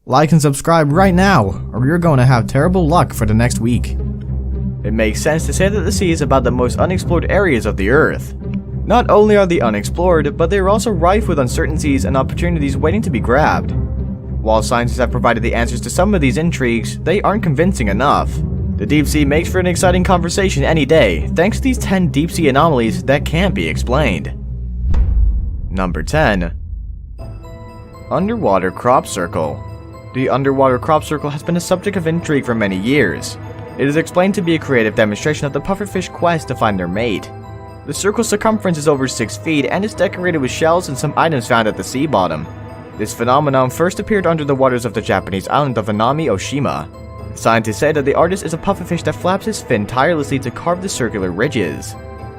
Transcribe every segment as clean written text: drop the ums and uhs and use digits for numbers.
Like and subscribe right now, or you're going to have terrible luck for the next week. It makes sense to say that the sea is about the most unexplored areas of the Earth. Not only are they unexplored, but they are also rife with uncertainties and opportunities waiting to be grabbed. While scientists have provided the answers to some of these intrigues, they aren't convincing enough. The deep sea makes for an exciting conversation any day, thanks to these 10 deep sea anomalies that can't be explained. Number 10. Underwater crop circle. The underwater crop circle has been a subject of intrigue for many years. It is explained to be a creative demonstration of the pufferfish quest to find their mate. The circle's circumference is over 6 feet and is decorated with shells and some items found at the sea bottom. This phenomenon first appeared under the waters of the Japanese island of Anami, Oshima. Scientists say that the artist is a pufferfish that flaps his fin tirelessly to carve the circular ridges.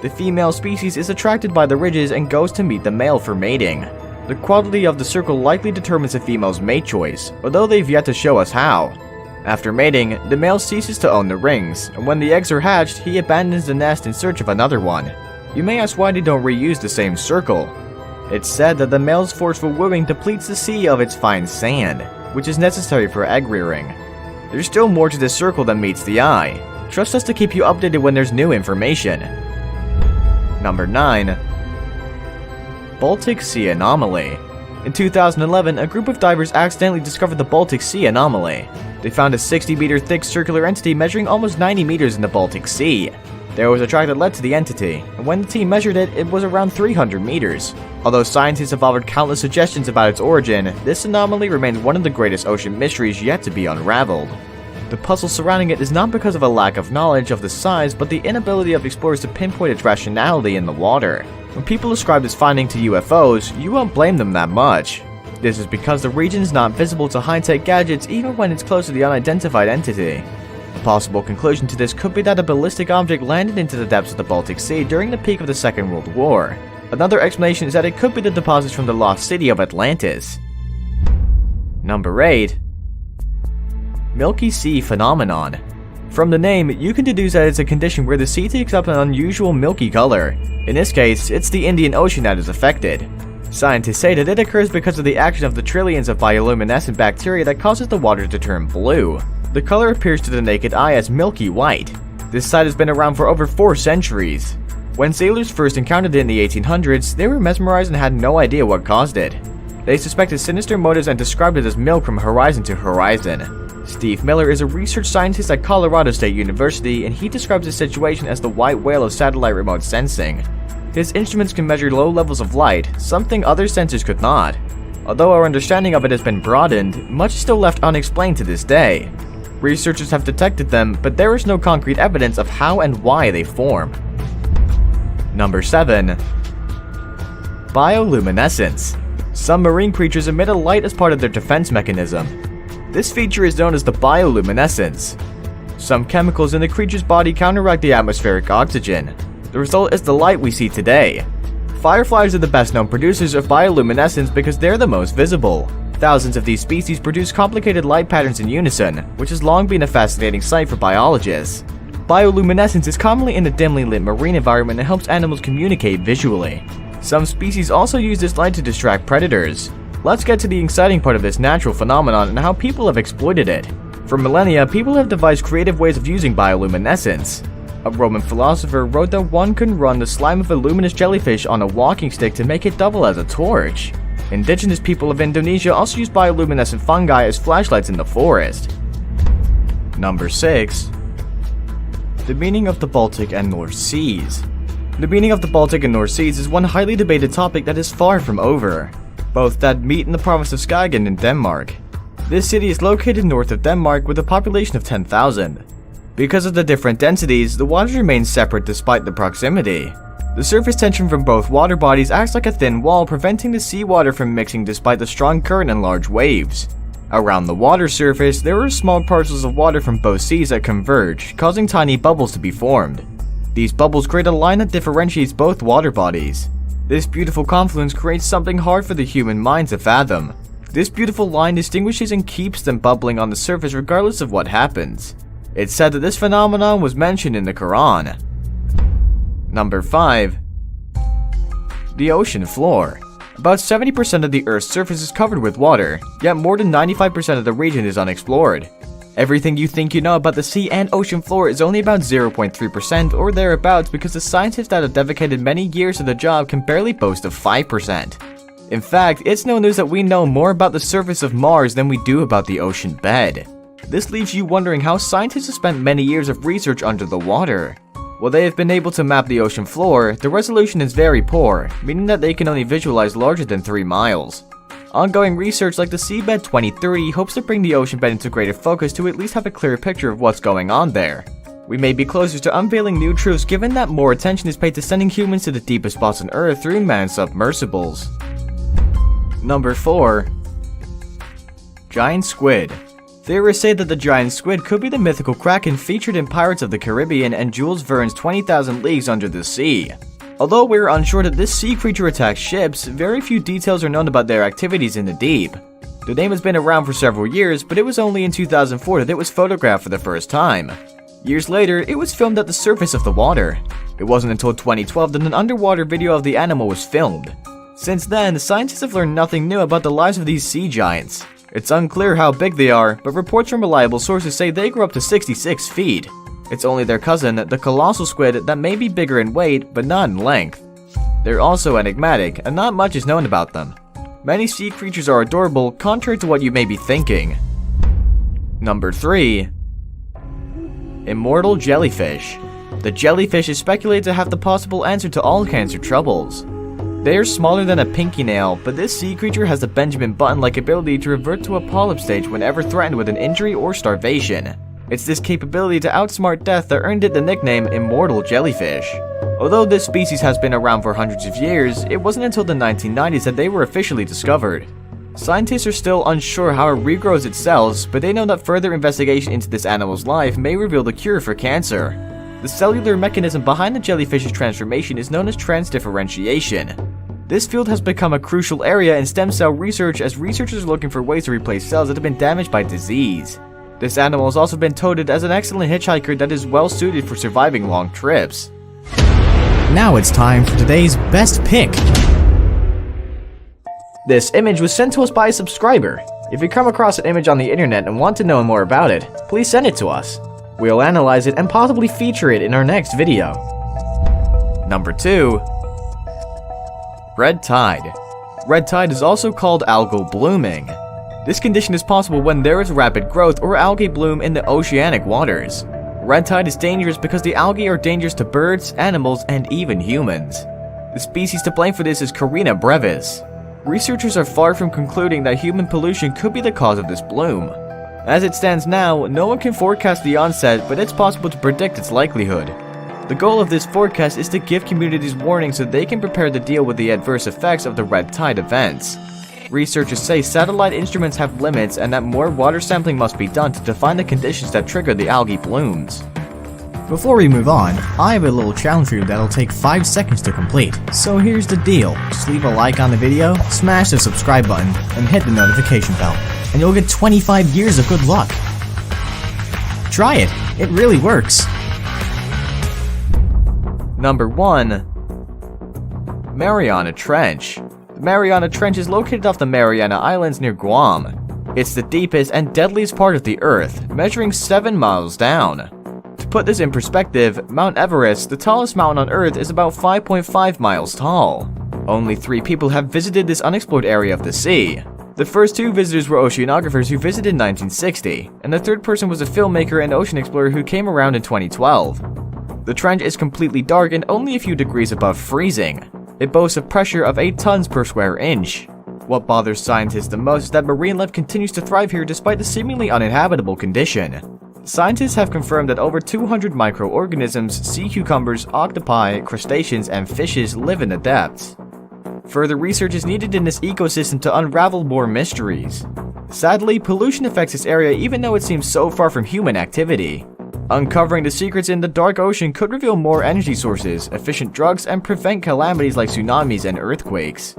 The female species is attracted by the ridges and goes to meet the male for mating. The quality of the circle likely determines the female's mate choice, although they've yet to show us how. After mating, the male ceases to own the rings, and when the eggs are hatched, he abandons the nest in search of another one. You may ask why they don't reuse the same circle. It's said that the male's forceful wooing depletes the sea of its fine sand, which is necessary for egg rearing. There's still more to this circle than meets the eye. Trust us to keep you updated when there's new information. Number 9. Baltic Sea Anomaly. In 2011, a group of divers accidentally discovered the Baltic Sea Anomaly. They found a 60-meter thick circular entity measuring almost 90 meters in the Baltic Sea. There was a track that led to the entity, and when the team measured it, it was around 300 meters. Although scientists have offered countless suggestions about its origin, this anomaly remains one of the greatest ocean mysteries yet to be unraveled. The puzzle surrounding it is not because of a lack of knowledge of the size, but the inability of explorers to pinpoint its rationality in the water. When people ascribe this finding to UFOs, you won't blame them that much. This is because the region is not visible to high-tech gadgets even when it's close to the unidentified entity. A possible conclusion to this could be that a ballistic object landed into the depths of the Baltic Sea during the peak of the Second World War. Another explanation is that it could be the deposits from the lost city of Atlantis. Number 8. Milky Sea Phenomenon. From the name, you can deduce that it's a condition where the sea takes up an unusual milky color. In this case, it's the Indian Ocean that is affected. Scientists say that it occurs because of the action of the trillions of bioluminescent bacteria that causes the water to turn blue. The color appears to the naked eye as milky white. This sight has been around for over 4 centuries. When sailors first encountered it in the 1800s, they were mesmerized and had no idea what caused it. They suspected sinister motives and described it as milk from horizon to horizon. Steve Miller is a research scientist at Colorado State University, and he describes the situation as the white whale of satellite remote sensing. His instruments can measure low levels of light, something other sensors could not. Although our understanding of it has been broadened, much is still left unexplained to this day. Researchers have detected them, but there is no concrete evidence of how and why they form. Number 7. Bioluminescence. Some marine creatures emit a light as part of their defense mechanism. This feature is known as the bioluminescence. Some chemicals in the creature's body counteract the atmospheric oxygen. The result is the light we see today. Fireflies are the best known producers of bioluminescence because they're the most visible. Thousands of these species produce complicated light patterns in unison, which has long been a fascinating sight for biologists. Bioluminescence is commonly in a dimly lit marine environment and helps animals communicate visually. Some species also use this light to distract predators. Let's get to the exciting part of this natural phenomenon and how people have exploited it. For millennia, people have devised creative ways of using bioluminescence. A Roman philosopher wrote that one can run the slime of a luminous jellyfish on a walking stick to make it double as a torch. Indigenous people of Indonesia also use bioluminescent fungi as flashlights in the forest. Number 6. The meaning of the Baltic and North Seas. The meaning of the Baltic and North Seas is one highly debated topic that is far from over. Both that meet in the province of Skagen in Denmark. This city is located north of Denmark with a population of 10,000. Because of the different densities, the waters remain separate despite the proximity. The surface tension from both water bodies acts like a thin wall, preventing the seawater from mixing despite the strong current and large waves. Around the water surface, there are small parcels of water from both seas that converge, causing tiny bubbles to be formed. These bubbles create a line that differentiates both water bodies. This beautiful confluence creates something hard for the human mind to fathom. This beautiful line distinguishes and keeps them bubbling on the surface regardless of what happens. It's said that this phenomenon was mentioned in the Quran. Number 5. The ocean floor. About 70% of the Earth's surface is covered with water, yet more than 95% of the region is unexplored. Everything you think you know about the sea and ocean floor is only about 0.3% or thereabouts, because the scientists that have dedicated many years to the job can barely boast of 5%. In fact, it's no news that we know more about the surface of Mars than we do about the ocean bed. This leaves you wondering how scientists have spent many years of research under the water. While they have been able to map the ocean floor, the resolution is very poor, meaning that they can only visualize larger than 3 miles. Ongoing research like the Seabed 2030 hopes to bring the ocean bed into greater focus to at least have a clearer picture of what's going on there. We may be closer to unveiling new truths given that more attention is paid to sending humans to the deepest spots on Earth through manned submersibles. Number 4. Giant Squid. Theorists say that the giant squid could be the mythical kraken featured in Pirates of the Caribbean and Jules Verne's 20,000 Leagues Under the Sea. Although we're unsure that this sea creature attacks ships, very few details are known about their activities in the deep. The name has been around for several years, but it was only in 2004 that it was photographed for the first time. Years later, it was filmed at the surface of the water. It wasn't until 2012 that an underwater video of the animal was filmed. Since then, scientists have learned nothing new about the lives of these sea giants. It's unclear how big they are, but reports from reliable sources say they grow up to 66 feet. It's only their cousin, the colossal squid, that may be bigger in weight, but not in length. They're also enigmatic, and not much is known about them. Many sea creatures are adorable, contrary to what you may be thinking. Number 3. Immortal Jellyfish. The jellyfish is speculated to have the possible answer to all cancer troubles. They are smaller than a pinky nail, but this sea creature has the Benjamin Button-like ability to revert to a polyp stage whenever threatened with an injury or starvation. It's this capability to outsmart death that earned it the nickname Immortal Jellyfish. Although this species has been around for hundreds of years, it wasn't until the 1990s that they were officially discovered. Scientists are still unsure how it regrows its cells, but they know that further investigation into this animal's life may reveal the cure for cancer. The cellular mechanism behind the jellyfish's transformation is known as transdifferentiation. This field has become a crucial area in stem cell research, as researchers are looking for ways to replace cells that have been damaged by disease. This animal has also been touted as an excellent hitchhiker that is well suited for surviving long trips. Now it's time for today's best pick. This image was sent to us by a subscriber. If you come across an image on the internet and want to know more about it, please send it to us. We'll analyze it and possibly feature it in our next video. Number 2. Red tide. Red tide is also called algal blooming. This condition is possible when there is rapid growth or algae bloom in the oceanic waters. Red tide is dangerous because the algae are dangerous to birds, animals, and even humans. The species to blame for this is Carina brevis. Researchers are far from concluding that human pollution could be the cause of this bloom. As it stands now, no one can forecast the onset, but it's possible to predict its likelihood. The goal of this forecast is to give communities warnings so they can prepare to deal with the adverse effects of the red tide events. Researchers say satellite instruments have limits and that more water sampling must be done to define the conditions that trigger the algae blooms. Before we move on, I have a little challenge for you that'll take 5 seconds to complete. So here's the deal. Just leave a like on the video, smash the subscribe button, and hit the notification bell, and you'll get 25 years of good luck. Try it. It really works. Number 1. Mariana Trench. The Mariana Trench is located off the Mariana Islands near Guam. It's the deepest and deadliest part of the Earth, measuring 7 miles down. To put this in perspective, Mount Everest, the tallest mountain on Earth, is about 5.5 miles tall. Only 3 people have visited this unexplored area of the sea. The first 2 visitors were oceanographers who visited in 1960, and the third person was a filmmaker and ocean explorer who came around in 2012. The trench is completely dark and only a few degrees above freezing. It boasts a pressure of 8 tons per square inch. What bothers scientists the most is that marine life continues to thrive here despite the seemingly uninhabitable condition. Scientists have confirmed that over 200 microorganisms, sea cucumbers, octopi, crustaceans, and fishes live in the depths. Further research is needed in this ecosystem to unravel more mysteries. Sadly, pollution affects this area even though it seems so far from human activity. Uncovering the secrets in the dark ocean could reveal more energy sources, efficient drugs, and prevent calamities like tsunamis and earthquakes.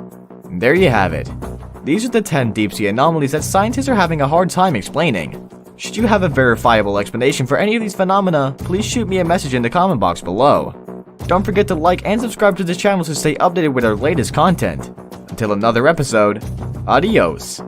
And there you have it. These are the 10 deep-sea anomalies that scientists are having a hard time explaining. Should you have a verifiable explanation for any of these phenomena, please shoot me a message in the comment box below. Don't forget to like and subscribe to this channel to stay updated with our latest content. Until another episode, adios.